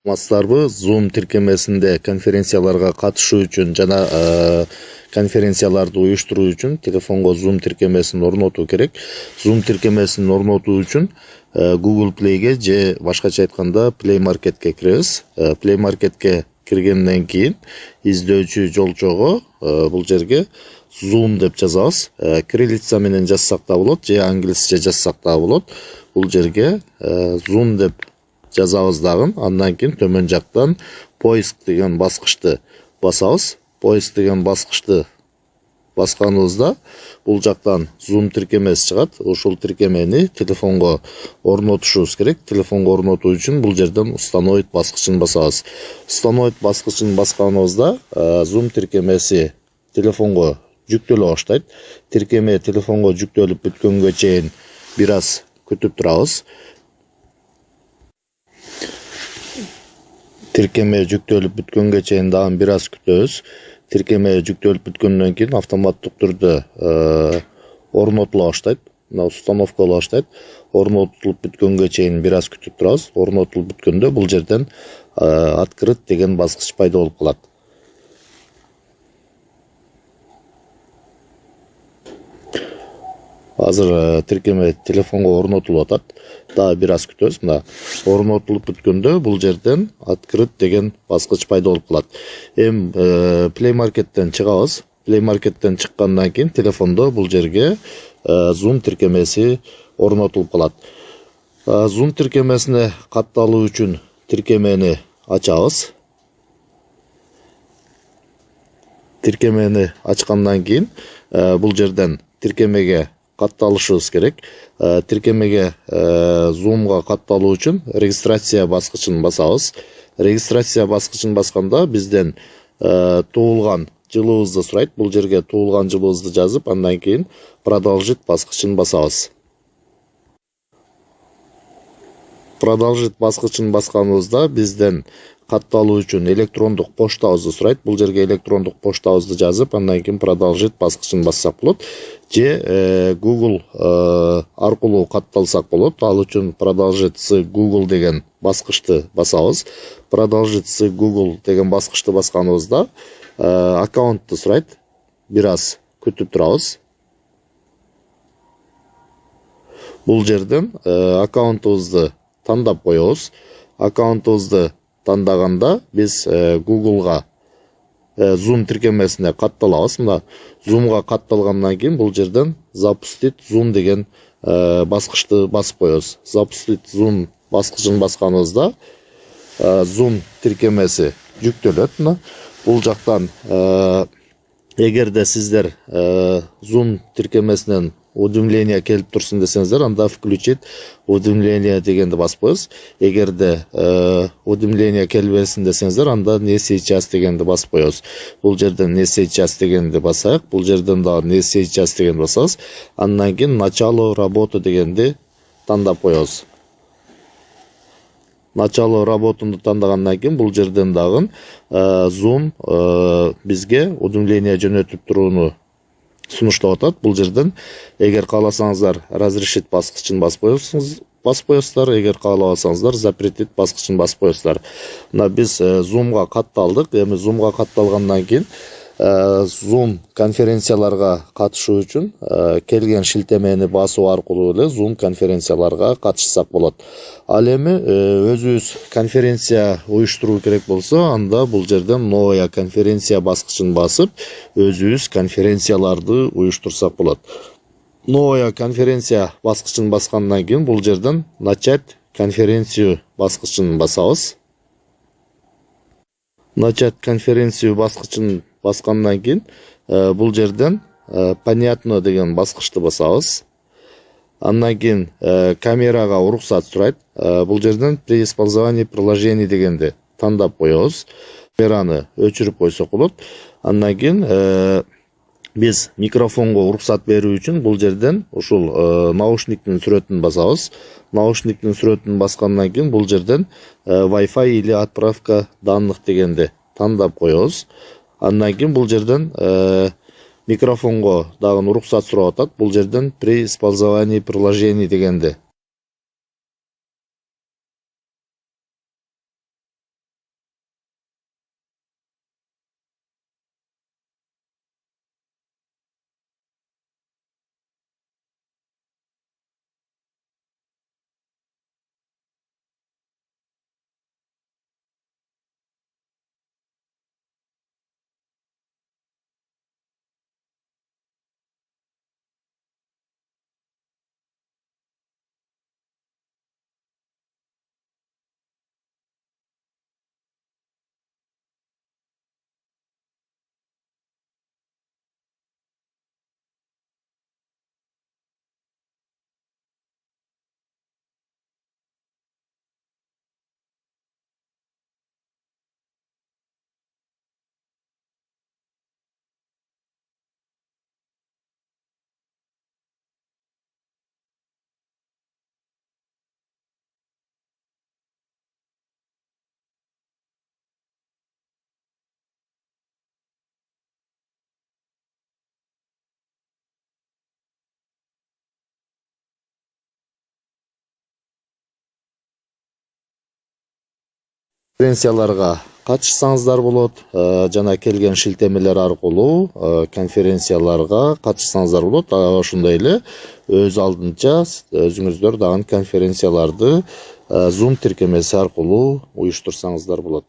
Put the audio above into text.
Масларбы Zoom тиркемесинде конференцияларга катышуу үчүн жана конференцияларды уюштуруу үчүн телефонго Zoom тиркемесин орнотуу керек. Zoom тиркемесин орнотуу үчүн Google Play'ге же башкача айтканда Play Market'ке киребиз. Play Market'ке киргенден кийин издөөчү жолчого бул жерге Zoom деп жазабыз. Кириллица менен жазсак да болот, же англисче жазсак да болот. Бул жерге Zoom деп жазабыз дагы. Андан кийин төмөн жактан поиск деген баскычты басабыз. Поиск деген баскычты басканыбызда бул жактан Zoom тиркемеси чыгат. Ошол тиркемени телефонго орнотушубуз керек. Телефонго орнотуу үчүн бул жерден установить баскычын басабыз. Установить баскычын басканыбызда Zoom тиркемеси телефонго жүктөлө баштайт. Тиркеме телефонго жүктөлүп бүткөнгө чейин бир аз күтүп турабыз. Тиркеме жүктөлүп бүткөнгө чейин дагы бир аз күтөбүз. Тиркеме жүктөлүп бүткөндөн кийин автоматтык түрдө орнотула баштайт. Мына установкалана баштайт. Орнотулуп бүткөнгө чейин бир аз күтүп турабыз. Орнотулуп бүткөндө бул жерден открыт деген баскыч пайда болуп калат. Азыр тиркеме телефонго орнотулуп атат. Дагы бир аз күтөбүз. Мына орнотулуп бүткөндө бул жерден открыт деген баскыч пайда болуп калат. Play Market'тен чыгабыз. Play Market'тен чыккандан кийин телефондо бул жерге Zoom тиркемеси орнотулуп калат. Zoom тиркемесине катталуу үчүн тиркемени ачабыз. Тиркемени ачкандан кийин бул жерден тиркемеге катталышыбыз керек. Тиркемеге Zoom'га катталуу үчүн регистрация баскычын басабыз. Регистрация баскычын басканда бизден туулган жылыбызды сурайт. Бул жерге туулган жылыбызды жазып, андан кийин продолжить баскычын басабыз. Продолжить баскычын басканыбызда бизден катталуу үчүн электрондук поштабызды сурайт. Бул жерге электрондук поштабызды жазып, андан кийин продолжить баскычын бассак болот. Же Google аркылуу катталсак болот. Ал үчүн продолжить с Google деген баскычты басабыз. Продолжить с Google деген баскычты басканыбызда аккаунтты сурайт. Бир аз күтүп турабыз. Бул жерден аккаунтубузду тандап коебуз. Аккаунтубузду тандаганда биз Google'га Zoom тиркемесине катталабыз. Мына Zoom'га катталгандан кийин бул жерден запустить Zoom деген баскычты басып коебуз. Запустить Zoom баскычын басканыбызда Zoom тиркемеси жүктөлөт. Мына бул жактан эгерде сиздер Zoom тиркемесинен уведомление келип турсун десеңиздер, анда включить уведомление дегенди басып коебуз. Эгерде уведомление келбесин десеңиздер, анда не сейчас дегенди басып коебуз. Бул жерден не сейчас дегенди басайык. Бул жерден дагы не сейчас дегенди басабыз. Андан кийин начало работы дегенди тандап коебуз. Начало работаны тандагандан кийин бул жерден дагы Zoom бизге уведомление жөнөтүп турууну сунуштап атат. Бул жерден эгер кааласаңыздар разрешить баскычын басып коесуздар, эгер каалабасаңыздар запретить баскычын басып коесуздар. Мына биз Zoom'га катталдык. Эми Zoom'га катталгандан кийин Zoom конференцияларга катышуу үчүн келген шилтемени басуу аркылуу эле Zoom конференцияларга катышсак болот. Ал эми өзүбүз конференция уюштуруу керек болсо, анда бул жерден новая конференция баскычын басып, өзүбүз конференцияларды уюштурсак болот. Новая конференция баскычын баскандан кийин бул жерден начать конференцию баскычын басабыз. Начать конференцию баскычын баскандан кийин бул жерден понятно деген баскычты басабыз. Андан кийин камерага уруксат сурайт. Бул жерден при использовании приложений дегенди тандап коебуз. Камераны өчүрүп койсок болот. Андан кийин биз микрофонго уруксат берүү үчүн бул жерден ушул наушниктин сүрөтүн басабыз. Наушниктин сүрөтүн баскандан кийин бул жерден Wi-Fi или отправка данных дегенди тандап коебуз. Андан кийин бул жерден микрофонго дагы уруксат сурап атат. Бул жерден при использовании приложений дегенди Конференцияларга катышсаңыздар болот, жана келген шилтемелер аркылуу конференцияларга катышсаңыздар болот. Ошондой эле өз алдынча өзүңүздөр дагы конференцияларды Zoom тиркемеси аркылуу уюштурсаңыздар болот.